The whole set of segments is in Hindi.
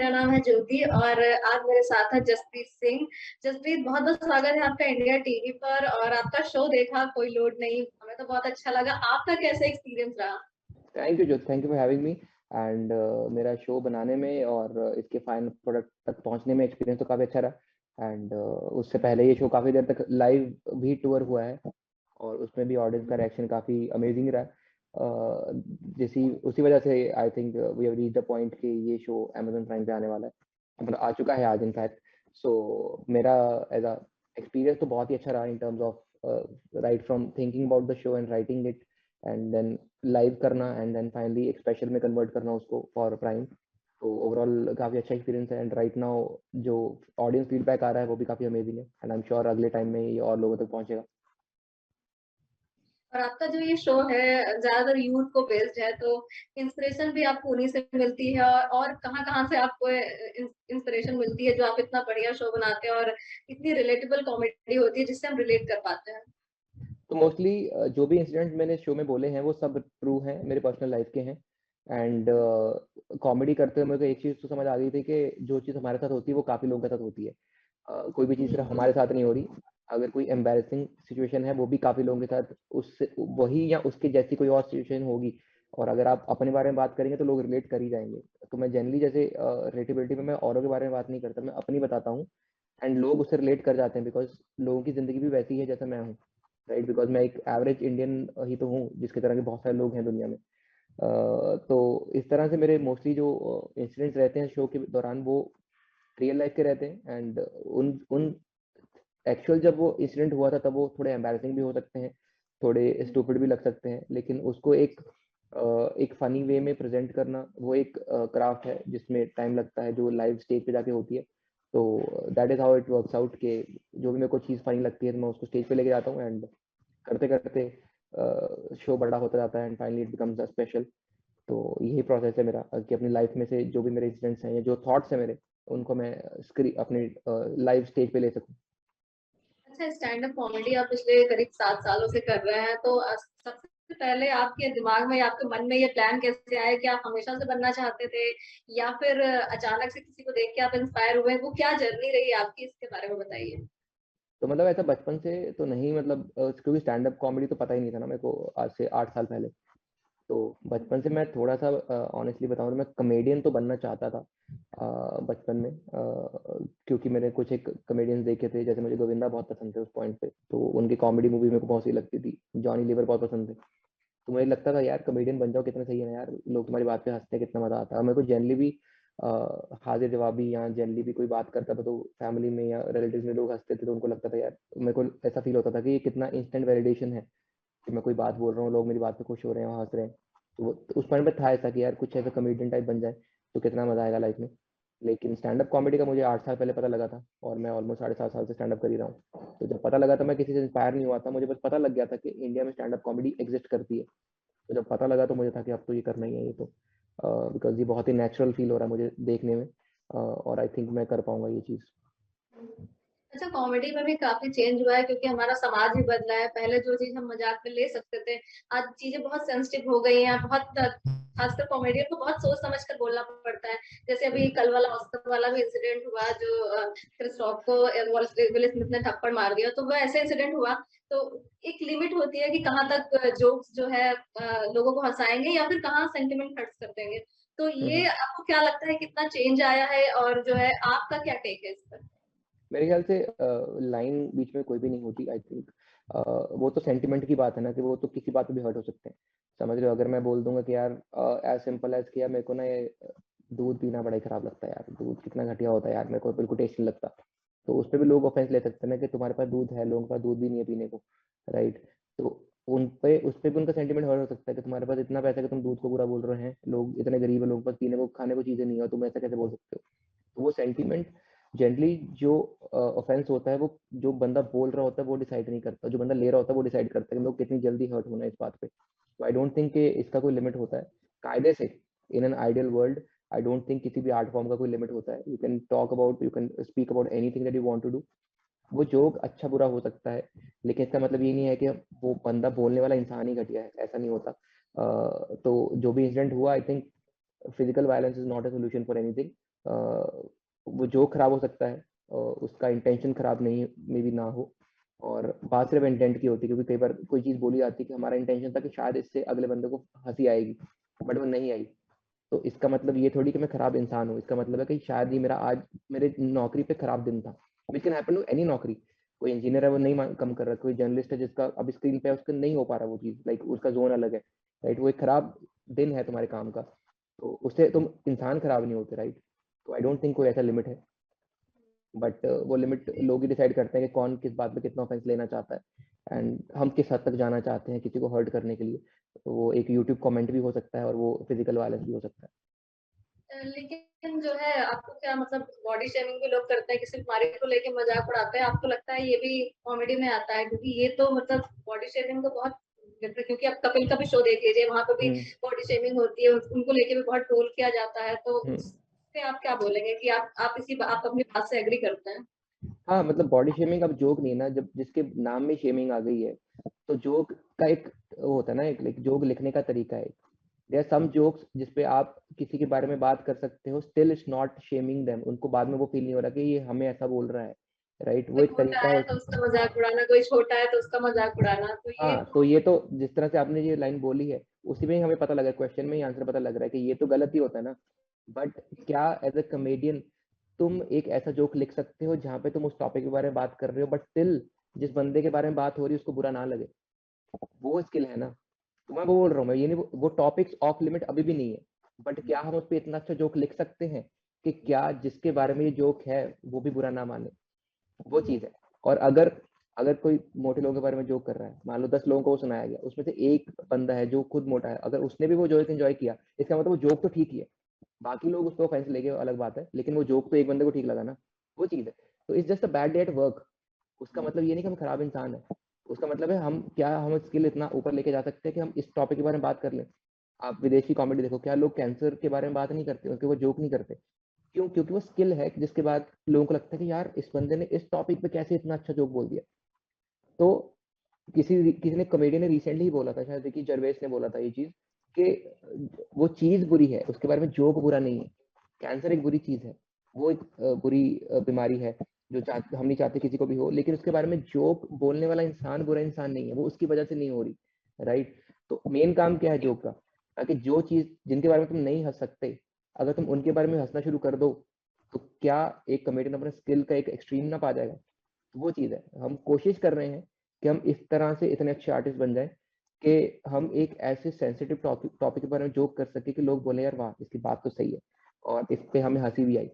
मेरा नाम है ज्योति और आज मेरे साथ है जसप्रीत सिंह। जसप्रीत, बहुत बहुत स्वागत है आपका इंडिया टीवी पर। और आपका शो देखा, कोई लोड नहीं, हमें तो बहुत अच्छा लगा। आपका कैसा एक्सपीरियंस रहा? थैंक यू जो thank you for having me. And मेरा शो बनाने में और इसके फाइनल प्रोडक्ट तक पहुंचने में एक्सपीरियंस तो काफ़ी अच्छा रहा। एंड उससे पहले ये शो काफ़ी देर तक लाइव भी टूर हुआ है और उसमें भी ऑडियंस का रिएक्शन काफ़ी अमेजिंग रहा। जैसी उसी वजह से I think we have reached the point कि ये शो अमेजन प्राइम पे आने वाला है, मतलब आ चुका है आज इनफैक्ट। सो मेरा एज अ एक्सपीरियंस तो बहुत ही अच्छा रहा in terms of right from thinking about the show and writing it and then live करना एंड देन फाइनली एक स्पेशल में कन्वर्ट करना उसको फॉर प्राइम। तो ओवरऑल काफ़ी अच्छा एक्सपीरियंस है एंड राइट नाउ जो ऑडियंस फीडबैक आ रहा है वो भी काफ़ी अमेजिंग है एंड आई एम श्योर अगले टाइम में ये और लोगों तक पहुंचेगा। और आपका जो ये शो है ज्यादातर यूथ को बेस्ड है, तो इंस्पिरेशन भी आपको उन्हीं से मिलती है। और कहाँ कहाँ से आपको इंस्पिरेशन मिलती है जो आप इतना बढ़िया शो बनाते हैं और इतनी रिलेटेबल कॉमेडी होती है जिससे हम रिलेट कर पाते हैं? तो मोस्टली जो भी इंसिडेंट मैंने शो में बोले हैं वो सब ट्रू हैं, मेरे पर्सनल लाइफ के हैं। एंड कॉमेडी करते हुए मेरे को एक चीज़ तो समझ आ गई थी कि जो चीज़ हमारे साथ होती है वो काफ़ी लोगों के साथ होती है। कोई भी चीज़ सिर्फ हमारे साथ नहीं हो रही। अगर कोई एम्बैरेसिंग सिचुएशन है वो भी काफ़ी लोगों के साथ उससे वही या उसके जैसी कोई और सिचुएशन होगी। और अगर आप अपने बारे में बात करेंगे तो लोग रिलेट कर ही जाएंगे। तो मैं जनरली जैसे रिलेटेबिलिटी में मैं औरों के बारे में बात नहीं करता, मैं अपनी बताता हूँ एंड लोग उससे रिलेट कर जाते हैं बिकॉज लोगों की ज़िंदगी भी वैसी ही है जैसा मैं हूँ, राइट। बिकॉज मैं एक एवरेज इंडियन ही तो हूँ जिसकी तरह के बहुत सारे लोग हैं दुनिया में। तो इस तरह से मेरे मोस्टली जो इंसिडेंट्स रहते हैं शो के दौरान वो रियल लाइफ के रहते हैं एंड उन उन एक्चुअल जब वो इंसिडेंट हुआ था तब वो थोड़े एम्बैरेसिंग भी हो सकते हैं, थोड़े स्टूपिड भी लग सकते हैं, लेकिन उसको एक फनी वे में प्रेजेंट करना वो एक क्राफ्ट है जिसमें टाइम लगता है, जो लाइव स्टेज पे जाके होती है। तो that is how it works out के जो भी मेरे को चीज़ फनी लगती है तो मैं उसको स्टेज पे लेके जाता हूँ एंड करते करते शो बड़ा होता जाता है and finally it becomes a special. तो यही प्रोसेस है मेरा कि अपनी लाइफ में से जो भी मेरे इंसिडेंट्स हैं या जो थॉट्स हैं मेरे उनको मैं स्क्रीन अपने लाइव स्टेज पे ले सकूं। अच्छा, स्टैंड अप कॉमेडी आप पिछले करीब 7 सालों से कर रहे हैं, तो सबसे पहले आपके दिमाग में या आपके मन में ये प्लान कैसे आया कि आप हमेशा से बनना चाहते थे, या फिर अचानक से किसी को देख के आप इंस्पायर हुए? वो क्या जर्नी रही आपकी, इसके बारे में बताइए। तो मतलब ऐसा बचपन से तो नहीं, मतलब क्योंकि स्टैंड अप कॉमेडी तो पता ही नहीं था ना मेरे को आज से 8 साल पहले। तो बचपन से मैं थोड़ा सा ऑनेस्टली बताऊं तो मैं कमेडियन तो बनना चाहता था बचपन में, क्योंकि मैंने कुछ एक कमेडियंस देखे थे, जैसे मुझे गोविंदा बहुत पसंद थे उस पॉइंट पे, तो उनकी कॉमेडी मूवी मेरे को बहुत सही लगती थी। जॉनी लीवर बहुत पसंद थे। तो मुझे लगता था यार कमेडियन बन जाओ, कितना सही है ना यार, लोग तुम्हारी बात पे हंसते हैं, कितना मजा आता है। और मेरे को जनरली भी हाजिर जवाबी या जनरली भी कोई बात करता था तो फैमिली में या रिलेटिव्स में लोग हंसते थे, तो उनको लगता था यार, मेरे को ऐसा फील होता था कि ये कितना इंस्टेंट वैलिडेशन है कि मैं कोई बात बोल रहा हूँ, लोग मेरी बात पे खुश हो रहे हैं, हंस रहे हैं। तो उस पॉइंट पे था ऐसा कि यार कुछ ऐसा कमेडियन टाइप बन जाए तो कितना मजा आएगा लाइफ में। लेकिन स्टैंड अप कॉमेडी का मुझे 8 साल पहले पता लगा था और मैं ऑलमोस्ट 7.5 साल से स्टैंड अप कर ही रहा हूँ। तो जब पता लगा था मैं किसी से इंस्पायर नहीं हुआ था, मुझे बस पता लग गया था कि इंडिया में स्टैंड अप कॉमेडी एग्जिस्ट करती है। तो जब पता लगा तो मुझे था कि अब तो ये करना ही है, ये तो बिकॉज ये बहुत ही नेचुरल फील हो रहा है मुझे देखने में, और आई थिंक मैं कर पाऊंगा ये चीज़। अच्छा, कॉमेडी में भी काफी चेंज हुआ है क्योंकि हमारा समाज भी बदला है। पहले जो चीज हम मजाक में ले सकते थे, आज चीजें बहुत सेंसिटिव हो गई हैं। बहुत खासकर कॉमेडियन को बहुत सोच समझ कर बोलना पड़ता है। जैसे अभी कल वाला ऑस्कर वाला भी इंसिडेंट हुआ, जो क्रिस रॉक को विल स्मिथ ने थप्पड़ मार दिया, तो वो ऐसे इंसिडेंट हुआ। तो एक लिमिट होती है कि कहाँ तक जोक्स जो है लोगों को हंसाएंगे या फिर कहाँ सेंटिमेंट हर्ट कर देंगे। तो ये आपको क्या लगता है, कितना चेंज आया है? और जो है आपका क्या टेक है इस पर? मेरे ख्याल से लाइन बीच में कोई भी नहीं होती, आई थिंक। वो तो सेंटिमेंट की बात है ना, कि वो तो किसी बात पे भी हर्ट हो सकते हैं। समझ रहे हो, अगर मैं बोल दूंगा कि यार एज सिंपल एज कि यार मेरे को ना ये दूध पीना बड़ा ही खराब लगता है यार, दूध कितना घटिया होता है यार, मेरे को बिल्कुल टेस्ट नहीं लगता। तो उस पर भी लोग ऑफेंस ले सकते हैं ना कि तुम्हारे पास दूध है, लोगों के पास दूध भी नहीं है पीने को, राइट। तो उन पे उस पे भी उनका सेंटिमेंट हर्ट हो सकता है कि तुम्हारे पास इतना पैसा है कि तुम दूध को बुरा बोल रहे हैं, लोग इतने गरीब है, लोगों के पास पीने को खाने को चीजें नहीं है और तुम ऐसा कैसे बोल सकते हो। तो वो सेंटीमेंट जनरली जो ऑफेंस होता है वो जो बंदा बोल रहा होता है वो डिसाइड नहीं करता, जो बंदा ले रहा होता है वो डिसाइड करता है कि लोग कितनी जल्दी हर्ट होना है इस बात पे। तो आई डोंट थिंक कि इसका कोई लिमिट होता है कायदे से। In an ideal world I don't think किसी भी आर्ट फॉर्म का कोई लिमिट होता है। You can talk about, you can speak about anything that you want to do. वो जोक अच्छा बुरा हो सकता है, लेकिन इसका मतलब ये नहीं है कि वो बंदा बोलने वाला इंसान ही घटिया है, ऐसा नहीं होता। तो जो भी इंसिडेंट हुआ, I think physical violence is not a solution for anything. वो जोक खराब हो सकता है, उसका इंटेंशन खराब नहीं मे भी ना हो, और बात सिर्फ इंटेंट की होती है, क्योंकि कई बार कोई चीज़ बोली जाती है कि हमारा इंटेंशन था कि शायद इससे अगले बंदे को हंसी आएगी, बट वो नहीं आई। तो इसका मतलब ये थोड़ी कि मैं खराब इंसान हूँ, इसका मतलब है कि शायद ये मेरा आज मेरे नौकरी पे खराब दिन था, which can happen to any नौकरी। कोई इंजीनियर है वो नहीं कम कर रहा, कोई जर्नलिस्ट है जिसका अब स्क्रीन पे उसका नहीं हो पा रहा वो चीज़, लाइक उसका जोन अलग है, राइट, वो एक खराब दिन है तुम्हारे काम का, तो उससे तुम इंसान खराब नहीं होते, राइट। तो आई डोंट थिंक कोई ऐसा लिमिट है, बट वो लिमिट लोग ही डिसाइड करते हैं कि कौन किस बात पे कितना ऑफेंस लेना चाहता है, एंड हम किस हद तक जाना चाहते हैं किसी को हर्ट करने के लिए। तो वो एक यूट्यूब कमेंट भी हो सकता है और वो फिजिकल वायलेंस भी हो सकता है। लेकिन जो है आपको क्या मतलब बॉडी शेमिंग भी लोग करते हैं कि सिर्फ हमारे को लेके मजाक उड़ाते हैं, आपको लगता है ये भी कॉमेडी में आता है? क्योंकि ये तो मतलब बॉडी शेमिंग तो बहुत, क्योंकि आप कपिल का भी शो देख लीजिए, वहां पर भी हम्म बॉडी शेमिंग होती है, उनको लेके भी बहुत ट्रोल किया जाता है, तो हम्म उससे आप क्या बोलेंगे कि आप अपनी बात से एग्री करते हैं? हाँ, मतलब बॉडी शेमिंग अब जोक नहीं है ना, जब जिसके नाम में शेमिंग आ गई है, तो जोक का एक वो होता है ना, एक जोक लिखने का तरीका है। देयर आर सम जोक्स जिसपे आप किसी के बारे में बात कर सकते हो, still it's not shaming them, उनको बाद में वो फील नहीं हो रहा कि ये हमें ऐसा बोल रहा है, राइट, वो कोई एक मोटा तरीका है है। तो उसका मजाक उड़ाना, कोई छोटा है तो उसका मजाक उड़ाना, तो ये हाँ, तो ये तो जिस तरह से आपने ये लाइन बोली है, उसी में ही हमें पता लगा, क्वेश्चन में ही आंसर पता लग रहा है कि ये तो गलत ही होता है ना। बट क्या एज अ कॉमेडियन तुम एक ऐसा जोक लिख सकते हो जहाँ पे तुम उस टॉपिक के बारे में बात कर रहे हो, बट स्टिल जिस बंदे के बारे में बात हो रही है उसको बुरा ना लगे, वो स्किल है ना। तो मैं वो बोल रहा हूँ, मैं ये नहीं, वो टॉपिक्स ऑफ लिमिट अभी भी नहीं है, बट क्या हम उस पर इतना अच्छा जोक लिख सकते हैं कि क्या जिसके बारे में ये जोक है वो भी बुरा ना माने, वो चीज है। और अगर अगर कोई मोटे लोगों के बारे में जोक कर रहा है, मान लो 10 लोगों को वो सुनाया गया, उसमें से एक बंदा है जो खुद मोटा है, अगर उसने भी वो जोक एंजॉय किया, इसका मतलब वो जोक तो ठीक ही है, बाकी लोग उसको ऑफेंस लेके अलग बात है, लेकिन वो जोक तो एक बंदे को ठीक लगा ना, वो चीज है। तो it's just a bad day at work, उसका मतलब ये नहीं कि हम खराब इंसान है, उसका मतलब है हम क्या, हम स्किल इतना ऊपर लेके जा सकते हैं कि हम इस टॉपिक के बारे में बात कर लें। आप विदेशी कॉमेडी देखो, क्या लोग कैंसर के बारे में बात नहीं करते, उनके वो जोक नहीं करते, क्यों? क्योंकि वो स्किल है, जिसके बाद लोगों को लगता है कि यार इस बंदे ने इस टॉपिक पे कैसे इतना अच्छा जोक बोल दिया। तो किसी किसी ने कॉमेडियन ने रिसेंटली ही बोला था, शायद रिकी जर्वेस ने बोला था ये चीज, कि वो चीज बुरी है, उसके बारे में जोक बुरा नहीं है। कैंसर एक बुरी चीज है, वो एक बुरी बीमारी है, जो हम नहीं चाहते किसी को भी हो, लेकिन उसके बारे में जोक बोलने वाला इंसान बुरा इंसान नहीं है, वो उसकी वजह से नहीं हो रही, राइट। तो मेन काम क्या है जोक का, ताकि जो चीज जिनके बारे में तुम नहीं हंस सकते, अगर तुम उनके बारे में हंसना शुरू कर दो, तो क्या एक कॉमेडियन अपने स्किल का एक एक्सट्रीम ना पा जाएगा। तो वो चीज है, हम कोशिश कर रहे हैं कि हम इस तरह से इतने अच्छे आर्टिस्ट बन जाएं कि हम एक ऐसे सेंसिटिव टॉपिक के बारे में जोक कर सके कि लोग बोले यार वाह इसकी बात तो सही है, और इस पे हमें हंसी भी आई।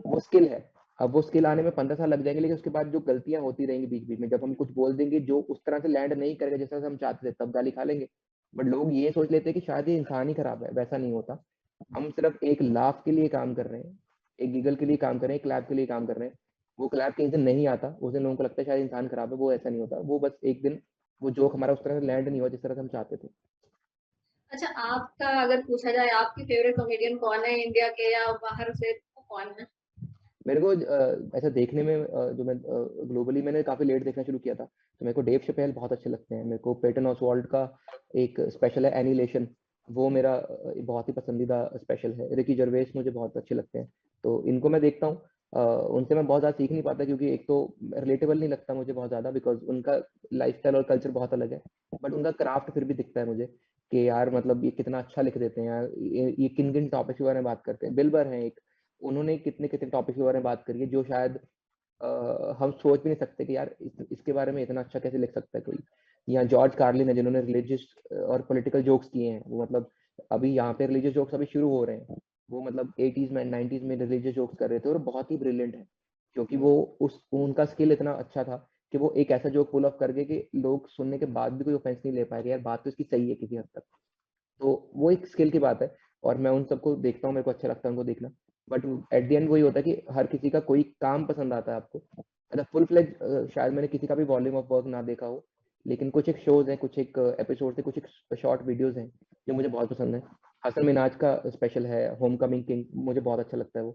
वो स्किल है। अब वो स्किल आने में 15 साल लग जाएंगे, लेकिन उसके बाद जो गलतियां होती रहेंगी बीच बीच में, जब हम कुछ बोल देंगे जो उस तरह से लैंड नहीं करेगा जैसा हम चाहते थे, तब गाली खा लेंगे। बट लोग ये सोच लेते हैं कि शायद ये इंसान ही खराब है, वैसा नहीं होता। हम सिर्फ एक लाफ के लिए काम कर रहे हैं, एक गीगल के लिए काम कर रहे हैं, एक क्लैप के लिए काम कर रहे हैं। वो क्लैप कहीं से नहीं आता, उस दिन लोगों को लगता है शायद इंसान खराब है, वो ऐसा नहीं होता, वो बस एक दिन वो जोक हमारा उस तरह से लैंड नहीं हुआ जिस तरह से हम चाहते थे। अच्छा, आपका अगर पूछा जाए आपकी फेवरेट कॉमेडियन कौन है, इंडिया के या बाहर से, तो कौन है? मेरे को ऐसा देखने में जो मैं ग्लोबली मैंने काफी लेट देखना शुरू किया था, तो मेरे को डेव चपेल बहुत अच्छे लगते हैं। मेरे को पेटन ऑसवाल्ड का एक स्पेशल है एनिलेशन, वो मेरा बहुत ही पसंदीदा स्पेशल है। रिकी जर्वेस मुझे बहुत अच्छे लगते हैं, तो इनको मैं देखता हूँ। उनसे मैं बहुत ज़्यादा सीख नहीं पाता, क्योंकि एक तो रिलेटेबल नहीं लगता मुझे बहुत ज़्यादा, बिकॉज उनका लाइफस्टाइल और कल्चर बहुत अलग है। बट उनका क्राफ्ट फिर भी दिखता है मुझे कि यार मतलब ये कितना अच्छा लिख देते हैं यार, ये किन किन टॉपिक्स के बारे में बात करते हैं। बिल बर हैं एक, उन्होंने कितने कितने टॉपिक के बारे में बात करी है जो शायद हम सोच भी नहीं सकते कि यार इसके बारे में इतना अच्छा कैसे लिख सकता है कोई। या जॉर्ज कार्लिन है, जिन्होंने रिलीजियस और पॉलिटिकल जोक्स किए हैं, वो मतलब अभी यहाँ पे रिलीजियस जोक्स अभी शुरू हो रहे हैं। वो मतलब 80s में 90s में रिलीजियस जोक्स कर रहे थे, और बहुत ही ब्रिलियंट है, क्योंकि वो उस उनका स्किल इतना अच्छा था कि वो एक ऐसा जोक पुल ऑफ कर गए कि लोग सुनने के बाद भी कोई ऑफेंस नहीं ले पाएगा, यार बात तो इसकी सही है किसी हद तक। तो वो एक स्किल की बात है, और मैं उन सबको देखता हूँ, मेरे को अच्छा लगता है उनको देखना। बट एट द एंड वही होता है कि हर किसी का कोई काम पसंद आता है आपको। मतलब फुल फ्लेज शायद मैंने किसी का भी वॉल्यूम ऑफ वर्क ना देखा हो, लेकिन कुछ एक शोज हैं, कुछ एक एपिसोड से कुछ एक शॉर्ट वीडियोस हैं जो मुझे बहुत पसंद है। हसन मिनाज का स्पेशल है होम कमिंग किंग, मुझे बहुत अच्छा लगता है वो।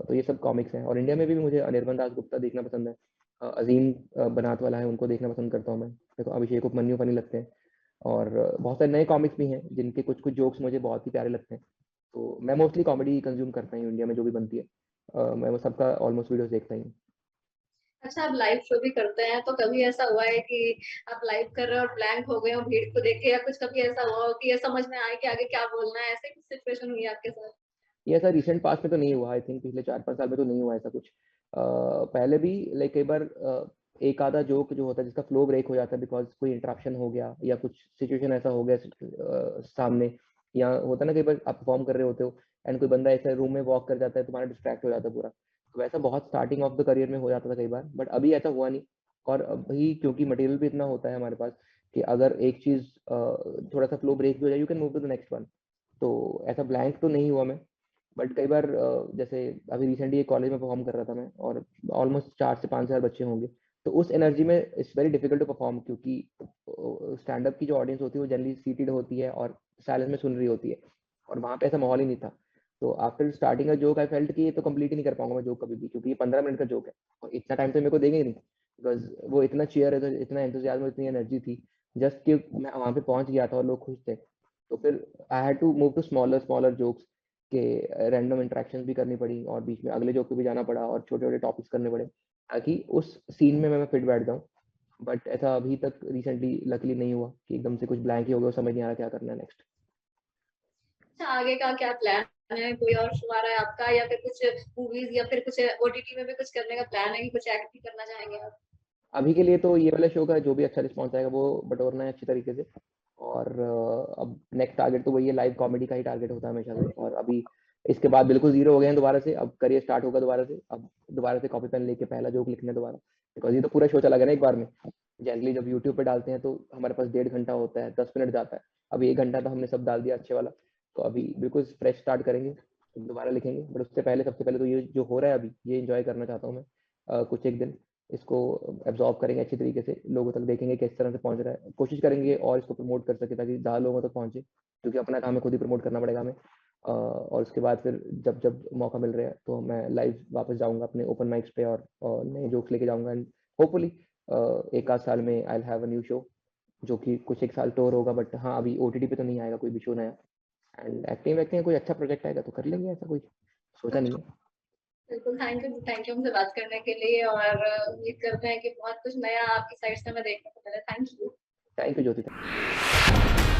तो ये सब कॉमिक्स हैं, और इंडिया में भी मुझे अनिर्बन दास गुप्ता देखना पसंद है। अजीम बनात वाला है, उनको देखना पसंद करता हूँ मैं। मेरे को अभिषेक उपमन्यु फनी लगते हैं, और बहुत सारे नए कॉमिक्स भी हैं जिनके कुछ कुछ जोक्स मुझे बहुत ही प्यारे लगते हैं। तो मैं मोस्टली कॉमेडी कंज्यूम करता हूँ इंडिया में जो भी बनती है। मैं वो सबका ऑलमोस्ट वीडियोस देखता ही हूँ। अच्छा, आप लाइव शो भी करते हैं, तो कभी ऐसा हुआ है कि आप लाइव कर रहे हो और ब्लैंक हो गए हो भीड़ को देख के, या कुछ कभी ऐसा हुआ हो कि ये समझ में आए कि आगे क्या बोलना है, ऐसे कुछ सिचुएशन हुई है आपके साथ? ये ऐसा रिसेंट पास्ट में तो नहीं हुआ, आई थिंक पिछले 4-5 साल में तो नहीं हुआ ऐसा कुछ। पहले भी लाइक कई बार एक आधा जोक जो होता है जिसका फ्लो ब्रेक हो जाता है बिकॉज़ कोई इंटरप्शन हो गया या कुछ सिचुएशन ऐसा हो गया सामने, या होता है ना कई बार आप परफॉर्म कर रहे होते हो एंड कोई बंदा ऐसे रूम में वॉक कर जाता है, तुम्हारा डिस्ट्रैक्ट हो जाता है पूरा। तो वैसा बहुत स्टार्टिंग ऑफ द करियर में हो जाता था कई बार, बट अभी ऐसा हुआ नहीं। और अभी क्योंकि मटेरियल भी इतना होता है हमारे पास कि अगर एक चीज़ थोड़ा-सा फ्लो ब्रेक भी हो जाए, you can move to the next one. तो ऐसा ब्लैंक तो नहीं हुआ मैं। बट कई बार जैसे अभी रिसेंटली एक कॉलेज में परफॉर्म कर रहा था मैं, और ऑलमोस्ट 4 से 5 हज़ार बच्चे होंगे। तो उस एनर्जी में it's very difficult to perform, क्योंकि स्टैंड अप की जो ऑडियंस होती है वो जनरली सीटेड होती है और साइलेंस में सुन रही होती है, और वहाँ पे ऐसा माहौल ही नहीं था। तो after starting a joke I felt कि ये तो कंप्लीट ही नहीं कर पाऊंगा मैं जोक कभी भी, क्योंकि ये 15 मिनट का जोक है और इतना टाइम तो मेरे को देंगे ही नहीं, बिकॉज वो इतना चीयर है, तो इतना एंथुसियाज्म, इतनी एनर्जी थी जस्ट कि मैं वहाँ पे पहुंच गया था और लोग खुश थे। तो फिर I had to move to smaller smaller jokes के रैंडम इंटरेक्शंस भी करनी पड़ी, और बीच में अगले जोक पे भी जाना पड़ा और छोटे-छोटे टॉपिक्स करने पड़े, ताकि उस सीन में मैं फिट बैठ जाऊँ। बट ऐसा अभी तक रिसेंटली लकीली नहीं हुआ कि एकदम से कुछ ब्लैंक ही हो गया और समझ नहीं आ रहा क्या करना है नेक्स्ट। अच्छा, आगे का क्या प्लान है? कोई और शो आ रहा है आपका, या फिर कुछ मूवीज या फिर कुछ ओटीटी में भी कुछ करने का प्लान है कि कुछ एक्ट भी करना चाहेंगे आप? अभी के लिए तो ये वाला शो का जो भी अच्छा रिस्पॉन्स आएगा वो बटोरना है अच्छी तरीके से। और अब नेक्स्ट टारगेट तो वही है, लाइव कॉमेडी का ही टारगेट होता है हमेशा से। और अभी इसके बाद बिल्कुल ज़ीरो हो गए हैं दोबारा से, अब करियर स्टार्ट होगा दोबारा से। अब दोबारा से कॉपी पेन लेके पहला जोक लिखना है दोबारा, बिकॉज़ ये तो पूरा शो चला गया ना एक बार में। जनरली जब यूट्यूब पे डालते हैं तो हमारे पास 1.5 घंटा होता है, 10 मिनट जाता है। अभी 1 घंटा तो हमने सब डाल दिया अच्छे वाला, तो अभी बिल्कुल फ्रेश स्टार्ट करेंगे, दोबारा लिखेंगे। बट उससे पहले सबसे पहले तो ये जो हो रहा है अभी, ये एन्जॉय करना चाहता हूँ मैं। कुछ एक दिन इसको एब्ज़ॉर्ब करेंगे अच्छी तरीके से, लोगों तक देखेंगे किस तरह से पहुँच रहा है। कोशिश करेंगे और इसको प्रमोट कर सकें ताकि ज़्यादा लोगों तक पहुँचे, क्योंकि अपना काम है खुद ही प्रमोट करना पड़ेगा हमें। और उसके बाद फिर जब जब मौका मिल रहा है तो मैं लाइव वापस जाऊँगा अपने ओपन माइक्स पे, और नए जोक्स लेके जाऊँगा, एंड होपफुली 1 आध साल में I will have a new show, जो कि कुछ 1 साल टूर होगा। बट हाँ, अभी ओटीटी पे तो नहीं आएगा कोई भी शो नया। एंड एक्टिंग वैक्टिंग कोई अच्छा प्रोजेक्ट आएगा तो कर लेंगे, ऐसा कोई सोचा नहीं है। बिल्कुल, थैंक यू हमसे बात करने के लिए, और उम्मीद करते हैं कि बहुत कुछ नया आपकी साइड से हमें देखने को मिले। Thank you. Thank you Jyoti.